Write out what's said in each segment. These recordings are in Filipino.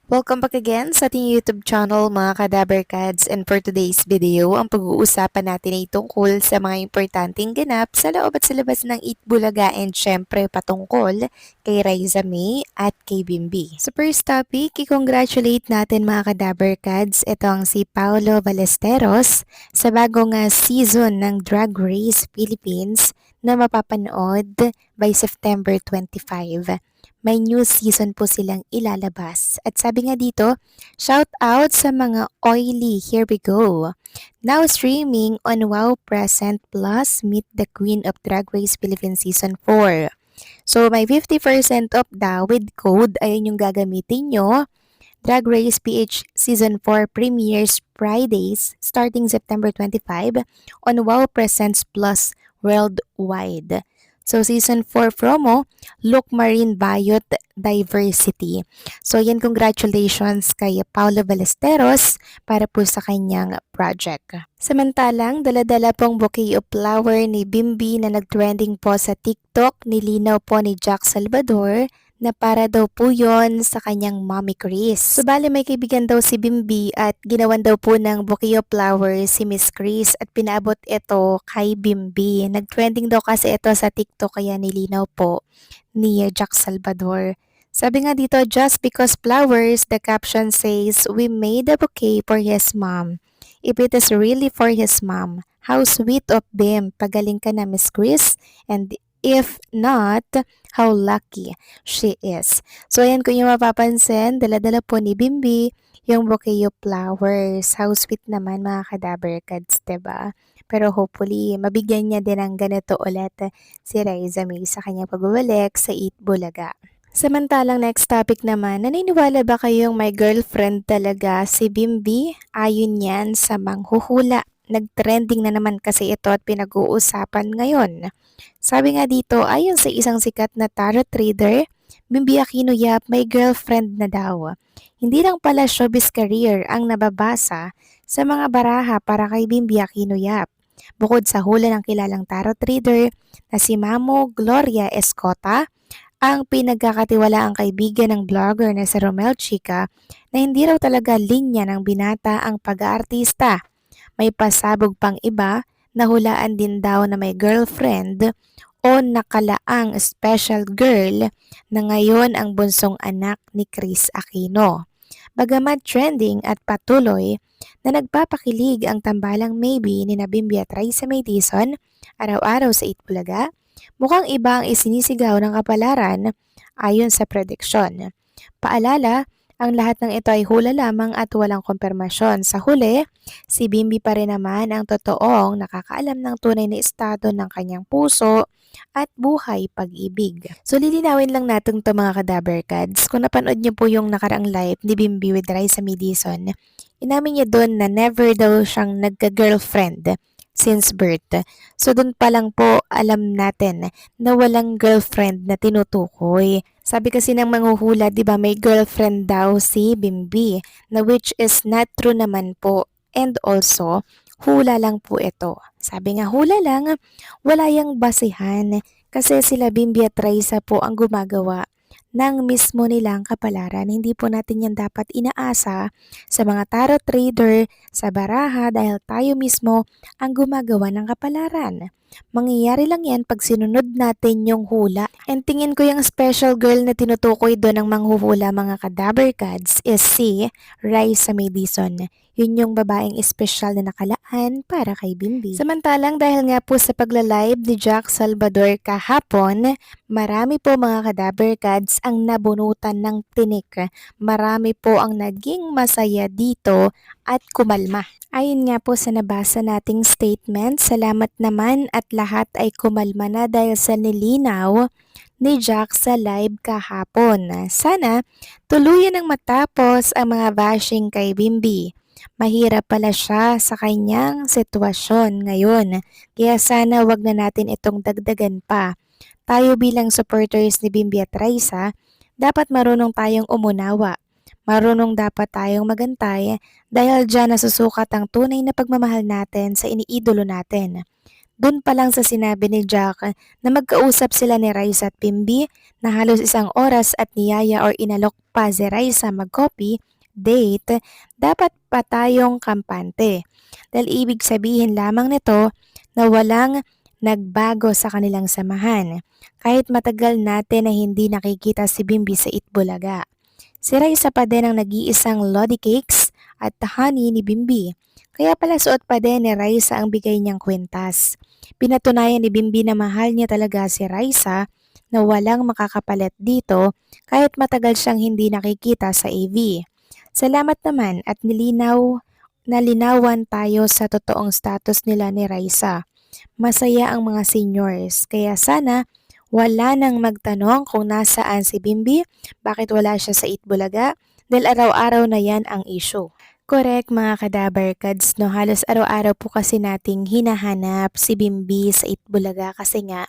Welcome back again sa ating YouTube channel mga Kadaberkads, and for today's video, ang pag-uusapan natin ay tungkol sa mga importanteng ganap sa loob at sa labas ng Eat Bulaga and syempre patungkol kay Raisa May at kay Bimbi. Sa first topic, i-congratulate natin mga Kadaberkads, ito ang si Paolo Ballesteros sa bagong season ng Drag Race Philippines na mapapanood by September 25. May new season po silang ilalabas. At sabi nga dito, shout out sa mga oily, here we go. Now streaming on Wow Present Plus, Meet the Queen of Drag Race Philippines Season 4. So may 50% off daw with code, ayun yung gagamitin nyo. Drag Race PH Season 4 premieres Fridays starting September 25 on Wow Presents Plus worldwide. So Season 4 promo, Look Marine Biot Diversity. So yan, congratulations kay Paulo Ballesteros para po sa kanyang project. Samantalang, daladala pong bouquet of flower ni Bimbi na nagtrending po sa TikTok, nilinaw po ni Jack Salvador na para daw po yon sa kanyang mommy Chris. So bali may kaibigan daw si Bimbi at ginawan daw po ng bouquet of flowers si Miss Chris at pinaabot ito kay Bimbi. Nagtrending daw kasi ito sa TikTok kaya nilinaw po ni Jack Salvador. Sabi nga dito, just because flowers, the caption says, we made a bouquet for his mom. If it is really for his mom, how sweet of them. Pagaling ka na, Miss Chris. And if not, how lucky she is. So ayan, kung yung mapapansin, dala-dala po ni Bimbi yung bouquet of flowers. How sweet naman mga Kadaberkads, diba? Pero hopefully, mabigyan niya din ng ganito ulit si Raisa May sa kanyang pagbabalik sa Eat Bulaga. Samantalang next topic naman, naniniwala ba kayong may girlfriend talaga si Bimbi? Ayon yan sa manghuhula. Nagtrending na naman kasi ito at pinag-uusapan ngayon. Sabi nga dito, ayon sa isang sikat na tarot reader, Bimbi Aquino Yap may girlfriend na daw. Hindi lang pala showbiz career ang nababasa sa mga baraha para kay Bimbi Aquino Yap. Bukod sa hula ng kilalang tarot reader na si Mamo Gloria Escota, ang pinagkakatiwalaang kaibigan ng vlogger na si Romel Chica na hindi raw talaga linya ng binata ang pag-aartista. May pasabog pang iba na hulaan din daw na may girlfriend o nakalaang special girl na ngayon ang bunsong anak ni Chris Aquino. Bagamat trending at patuloy na nagpapakilig ang tambalang maybe ni Bimbi at Raisa May Dizon araw-araw sa Itbulaga, mukhang iba ang isinisigaw ng kapalaran ayon sa prediksyon. Paalala, ang lahat ng ito ay hula lamang at walang kumpirmasyon. Sa huli, si Bimbi pa rin naman ang totoong nakakaalam ng tunay na estado ng kanyang puso at buhay pag-ibig. So lilinawin lang natin to mga Kadaberkads. Kung napanood niyo po yung nakaraang live ni Bimbi with Raisa May Dizon, inamin niya doon na never daw siyang nagka-girlfriend since birth. So doon pa lang po alam natin na walang girlfriend na tinutukoy. Sabi kasi ng manghuhula, 'di ba, may girlfriend daw si Bimbi, na which is not true naman po. And also, hula lang po ito. Sabi nga hula lang, wala yang basihan kasi sila Bimbi at Raisa po ang gumagawa ng mismo nilang kapalaran. Hindi po natin yan dapat inaasa sa mga tarot trader, sa baraha dahil tayo mismo ang gumagawa ng kapalaran. Mangyayari lang yan pag sinunod natin yung hula. And tingin ko yung special girl na tinutukoy doon ng manghuhula mga Kadaberkads is si Raisa May Dizon. Yun yung babaeng espesyal na nakalaan para kay Bimbi. Samantalang dahil nga po sa pagla-live ni Jack Salvador kahapon, marami po mga Kadaberkads ang nabunutan ng tinik. Marami po ang naging masaya dito at kumalma. Ayon nga po sa nabasa nating statement, salamat naman at lahat ay kumalma na dahil sa nilinaw ni Jack sa live kahapon. Sana tuluyan ng matapos ang mga bashing kay Bimbi. Mahirap pala siya sa kanyang sitwasyon ngayon, kaya sana wag na natin itong dagdagan pa. Tayo bilang supporters ni Bimbi at Raisa, dapat marunong tayong umunawa. Marunong dapat tayong magantay dahil dyan nasusukat ang tunay na pagmamahal natin sa iniidolo natin. Dun pa lang sa sinabi ni Jack na magkausap sila ni Raisa at Bimbi na halos 1 oras at niyaya or inalok pa si Raisa mag-copy, date, dapat pa tayong kampante. Dahil ibig sabihin lamang nito na walang nagbago sa kanilang samahan. Kahit matagal natin na hindi nakikita si Bimbi sa Itbulaga. Si Raisa pa din ang nag-iisang Lodi Cakes at honey ni Bimbi. Kaya pala suot pa din ni Raisa ang bigay niyang kwintas. Pinatunayan ni Bimbi na mahal niya talaga si Raisa na walang makakapalit dito kahit matagal siyang hindi nakikita sa AV. Salamat naman at nalinawan tayo sa totoong status nila ni Raisa. Masaya ang mga seniors, kaya sana wala nang magtanong kung nasaan si Bimbi, bakit wala siya sa Itbulaga, dahil araw-araw na yan ang issue. Correct mga kadabarkads, no? Halos araw-araw po kasi nating hinahanap si Bimbi sa Itbulaga kasi nga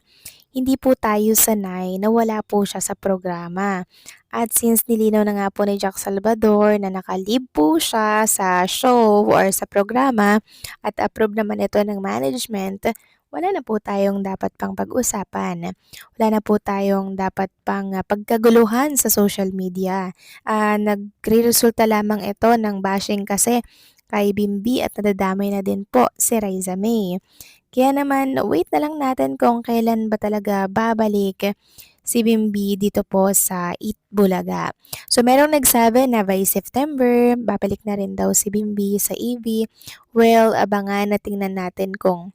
hindi po tayo sanay na wala po siya sa programa. At since nilinaw na nga po ni Jack Salvador na nakalib po siya sa show or sa programa at approve naman ito ng management, wala na po tayong dapat pang pag-usapan. Wala na po tayong dapat pang pagkaguluhan sa social media. Nagre-resulta lamang ito ng bashing kasi kay Bimbi at nadadamay na din po si Raisa May. Kaya naman, wait na lang natin kung kailan ba talaga babalik si Bimbi dito po sa Eat Bulaga. So, merong nagsabi na by September, babalik na rin daw si Bimbi sa EV. Well, abangan na tingnan natin kung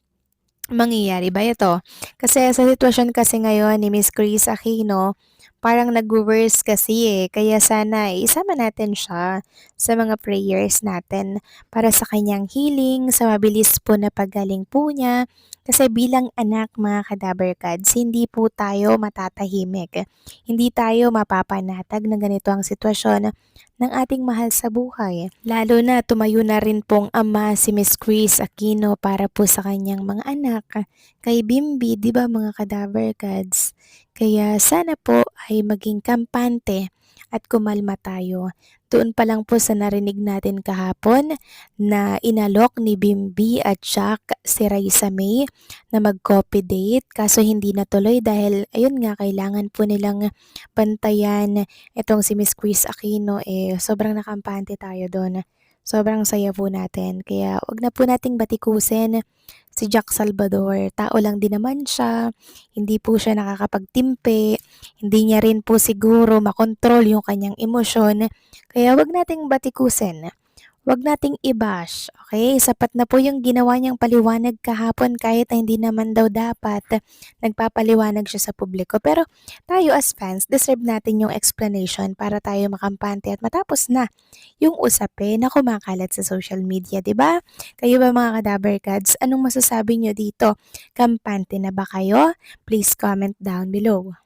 mangyayari ba ito? Kasi sa sitwasyon kasi ngayon ni Miss Chris Aquino, parang nag-worse kasi Kaya sana isama natin siya sa mga prayers natin para sa kanyang healing, sa mabilis po na paggaling po niya. Kasi bilang anak mga kadabarkads, hindi po tayo matatahimik. Hindi tayo mapapanatag na ganito ang sitwasyon ng ating mahal sa buhay. Lalo na tumayo na rin pong ama si Miss Chris Aquino para po sa kanyang mga anak. Kay Bimbi, di ba mga cadaver cats? Kaya sana po ay maging kampante at kumalma tayo. Doon pa lang po sa narinig natin kahapon na inalok ni Bimbi at Jack si Raisa May na mag-copy date kaso hindi natuloy dahil ayun nga kailangan po nilang bantayan itong si Miss Chris Aquino sobrang nakampante tayo doon. Sobrang saya po natin. Kaya wag na po nating batikusin si Jack Salvador. Tao lang din naman siya. Hindi po siya nakakapagtimpe. Hindi niya rin po siguro makontrol yung kanyang emosyon. Kaya wag nating batikusin. Wag nating i-bash, okay? Sapat na po yung ginawa niyang paliwanag kahapon kahit na hindi naman daw dapat nagpapaliwanag siya sa publiko. Pero tayo as fans, deserve natin yung explanation para tayo makampante at matapos na yung usapin na kumakalat sa social media, di ba? Kayo ba mga kadabarkads, anong masasabi niyo dito? Kampante na ba kayo? Please comment down below.